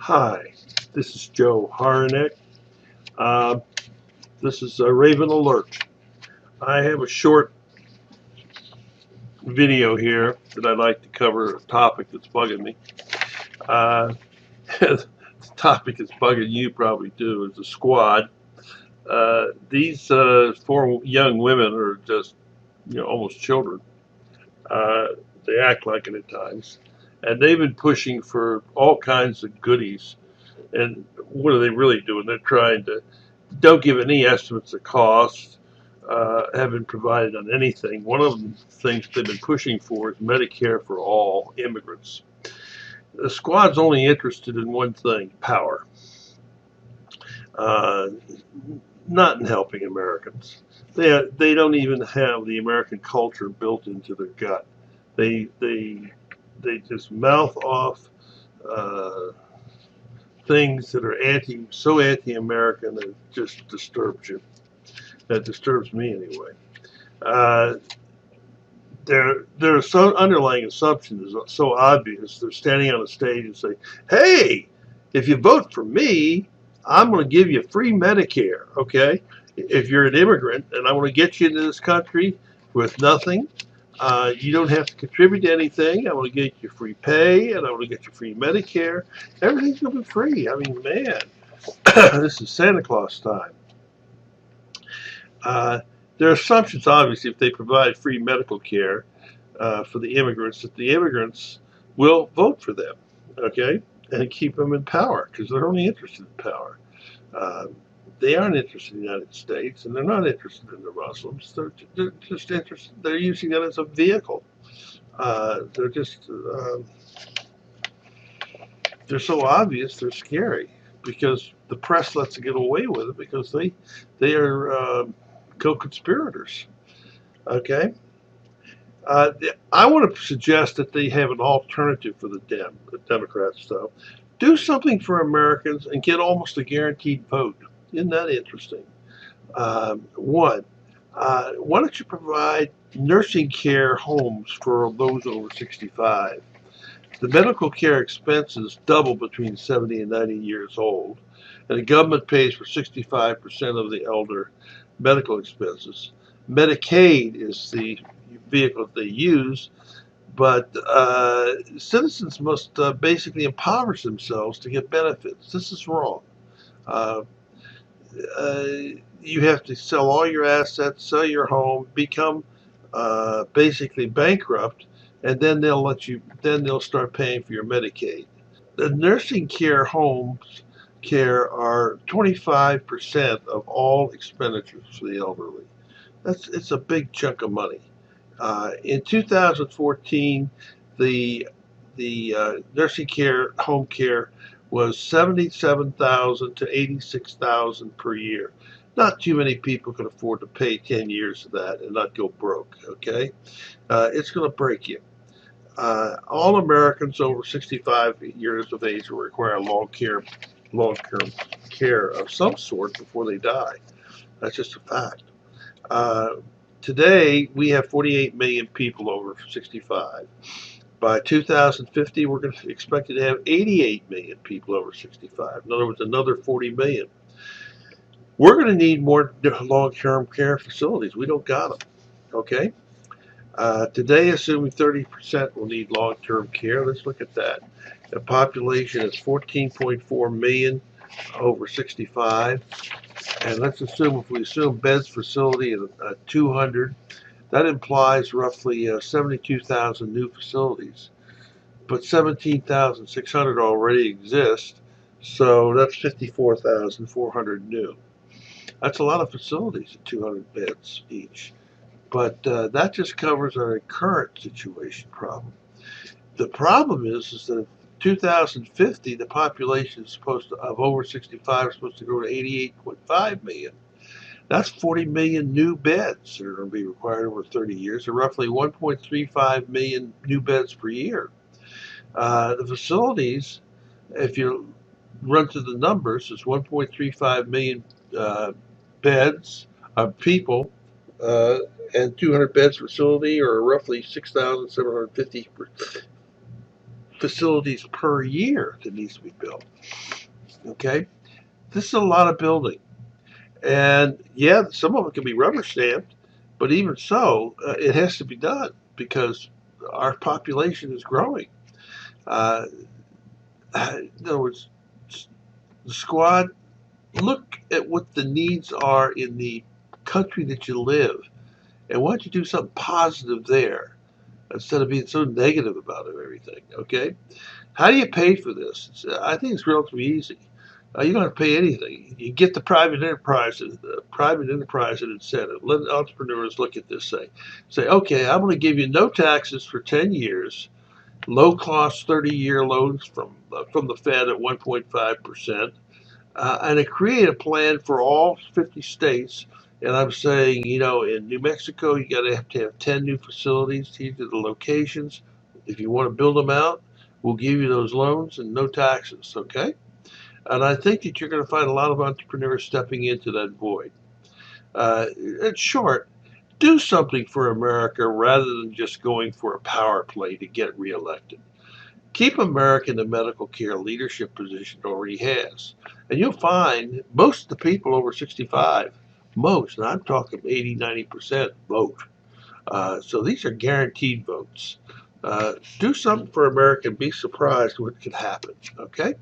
Hi, this is Joe Harnick. Uh, this is a Raven Alert. I have a short video here that I'd like to cover a topic that's bugging me. The topic that's bugging you probably too is the squad. These four young women are just, almost children. Uh, they act like it at times. And they've been pushing for all kinds of goodies. And what are they really doing? They're trying to don't give any estimates of cost, haven't provided on anything. One of the things they've been pushing for is Medicare for all immigrants. The squad's only interested in one thing: power, uh, not in helping Americans. They don't even have the American culture built into their gut. They they they just mouth off uh, things that are so anti-American that it just disturbs you. That disturbs me anyway. Uh, their underlying assumption is so obvious. They're standing on a stage and say, "Hey, if you vote for me, I'm going to give you free Medicare." Okay, if you're an immigrant and I want to get you into this country with nothing, you don't have to contribute to anything. I want to get you free pay and I want to get you free Medicare. Everything's going to be free. I mean, man, this is Santa Claus time. Uh, their assumptions, obviously, if they provide free medical care for the immigrants, that the immigrants will vote for them, okay, and keep them in power because they're only interested in power. Uh, they aren't interested in the United States, and they're not interested in the Muslims. They're just interested. They're using that as a vehicle. They're so obvious. They're scary because the press lets them get away with it because they are co-conspirators. Okay. I want to suggest that they have an alternative for the Democrats, though. Do something for Americans and get almost a guaranteed vote. Isn't that interesting? Why don't you provide nursing care homes for those over 65? The medical care expenses double between 70 and 90 years old, and the government pays for 65% of the elder medical expenses. Medicaid is the vehicle they use, but citizens must basically impoverish themselves to get benefits. This is wrong. Uh, uh, you have to sell all your assets, sell your home, become basically bankrupt, and then they'll let you. Then they'll start paying for your Medicaid. The nursing care homes care are 25% of all expenditures for the elderly. It's a big chunk of money. In 2014, the nursing care home care was 77,000 to 86,000 per year. Not too many people can afford to pay 10 years of that and not go broke. Okay, it's going to break you. All Americans over 65 years of age will require long-term care of some sort before they die. That's just a fact. Uh, Today, we have 48 million people over 65. By 2050, we're going to expect to have 88 million people over 65. In other words, another 40 million. We're going to need more long-term care facilities. We don't got them. Okay. Today, assuming 30% will need long-term care, let's look at that. The population is 14.4 million over 65. And let's assume, if we assume beds facility at 200, that implies roughly 72,000 new facilities. But 17,600 already exist, so that's 54,400 new. That's a lot of facilities at 200 beds each. But that just covers our current situation problem. The problem is that in 2050, the population is supposed to, of over 65 is supposed to grow to 88.5 million. That's 40 million new beds that are going to be required over 30 years, or roughly 1.35 million new beds per year. The facilities, if you run through the numbers, is 1.35 million beds of people uh, and 200 beds facility, or roughly 6,750 facilities per year that needs to be built. Okay, this is a lot of building, and yeah, some of it can be rubber stamped, but even so, it has to be done because our population is growing. Uh, in other words, the squad, look at what the needs are in the country that you live, and why don't you do something positive there instead of being so negative about everything? Okay, how do you pay for this? I think it's relatively easy. You don't have to pay anything. You get the private enterprise and incentive. Let entrepreneurs look at this. Say, okay, I'm going to give you no taxes for 10 years, low cost 30-year loans from the Fed at 1.5%, and I create a plan for all 50 states. And I'm saying, in New Mexico, you got to have 10 new facilities. These are the locations. If you want to build them out, we'll give you those loans and no taxes. Okay. And I think that you're going to find a lot of entrepreneurs stepping into that void. In short, do something for America rather than just going for a power play to get reelected. Keep America in the medical care leadership position it already has. And you'll find most of the people over 65, and I'm talking 80, 90%, vote. So these are guaranteed votes. Do something for America and be surprised what could happen. Okay?